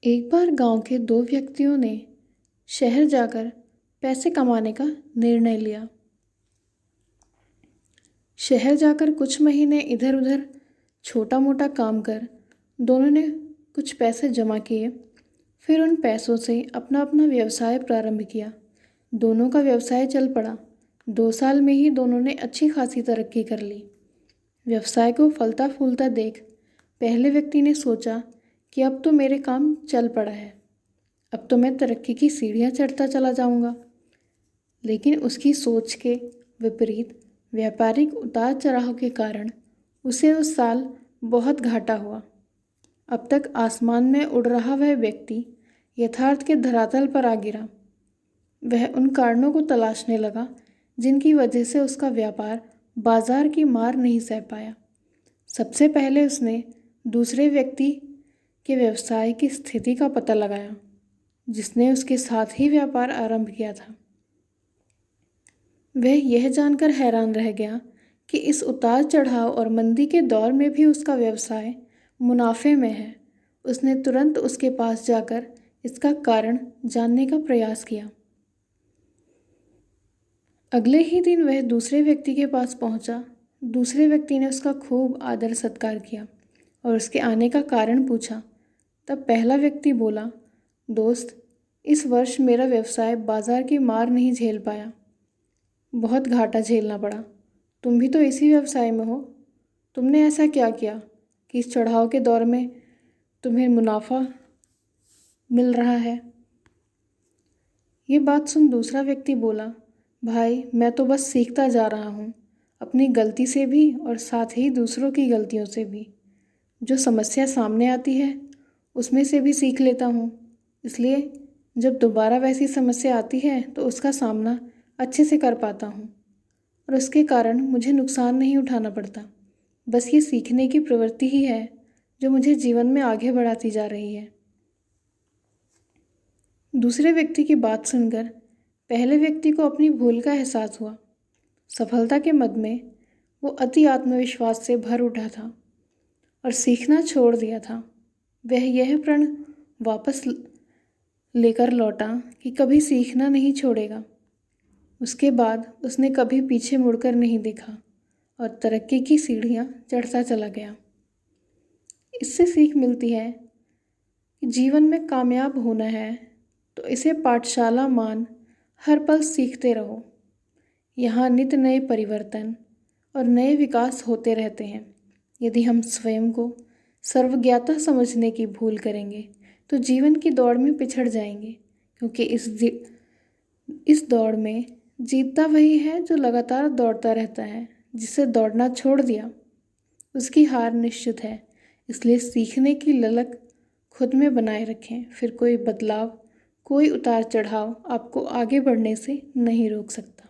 एक बार गांव के दो व्यक्तियों ने शहर जाकर पैसे कमाने का निर्णय लिया। शहर जाकर कुछ महीने इधर उधर छोटा मोटा काम कर दोनों ने कुछ पैसे जमा किए। फिर उन पैसों से अपना अपना व्यवसाय प्रारंभ किया। दोनों का व्यवसाय चल पड़ा। 2 साल में ही दोनों ने अच्छी खासी तरक्की कर ली। व्यवसाय को फलता फूलता देख पहले व्यक्ति ने सोचा कि अब तो मेरे काम चल पड़ा है, अब तो मैं तरक्की की सीढ़ियाँ चढ़ता चला जाऊंगा। लेकिन उसकी सोच के विपरीत व्यापारिक उतार चढ़ाव के कारण उसे उस साल बहुत घाटा हुआ। अब तक आसमान में उड़ रहा वह व्यक्ति यथार्थ के धरातल पर आ गिरा। वह उन कारणों को तलाशने लगा जिनकी वजह से उसका व्यापार बाजार की मार नहीं सह पाया। सबसे पहले उसने दूसरे व्यक्ति के व्यवसाय की स्थिति का पता लगाया जिसने उसके साथ ही व्यापार आरंभ किया था। वह यह जानकर हैरान रह गया कि इस उतार चढ़ाव और मंदी के दौर में भी उसका व्यवसाय मुनाफे में है। उसने तुरंत उसके पास जाकर इसका कारण जानने का प्रयास किया। अगले ही दिन वह दूसरे व्यक्ति के पास पहुंचा। दूसरे व्यक्ति ने उसका खूब आदर सत्कार किया और उसके आने का कारण पूछा। तब पहला व्यक्ति बोला, दोस्त, इस वर्ष मेरा व्यवसाय बाजार की मार नहीं झेल पाया, बहुत घाटा झेलना पड़ा। तुम भी तो इसी व्यवसाय में हो, तुमने ऐसा क्या किया कि इस चढ़ाव के दौर में तुम्हें मुनाफा मिल रहा है? ये बात सुन दूसरा व्यक्ति बोला, भाई, मैं तो बस सीखता जा रहा हूँ, अपनी गलती से भी और साथ ही दूसरों की गलतियों से भी। जो समस्या सामने आती है उसमें से भी सीख लेता हूँ, इसलिए जब दोबारा वैसी समस्या आती है तो उसका सामना अच्छे से कर पाता हूँ और उसके कारण मुझे नुकसान नहीं उठाना पड़ता। बस ये सीखने की प्रवृत्ति ही है जो मुझे जीवन में आगे बढ़ाती जा रही है। दूसरे व्यक्ति की बात सुनकर पहले व्यक्ति को अपनी भूल का एहसास हुआ। सफलता के मद में वो अति आत्मविश्वास से भर उठा था और सीखना छोड़ दिया था। वह यह प्रण वापस लेकर लौटा कि कभी सीखना नहीं छोड़ेगा। उसके बाद उसने कभी पीछे मुड़कर नहीं देखा और तरक्की की सीढ़ियाँ चढ़ता चला गया। इससे सीख मिलती है कि जीवन में कामयाब होना है तो इसे पाठशाला मान हर पल सीखते रहो। यहाँ नित नए परिवर्तन और नए विकास होते रहते हैं। यदि हम स्वयं को सर्वज्ञाता समझने की भूल करेंगे तो जीवन की दौड़ में पिछड़ जाएंगे, क्योंकि इस दौड़ में जीतता वही है जो लगातार दौड़ता रहता है। जिसे दौड़ना छोड़ दिया उसकी हार निश्चित है। इसलिए सीखने की ललक खुद में बनाए रखें, फिर कोई बदलाव, कोई उतार चढ़ाव आपको आगे बढ़ने से नहीं रोक सकता।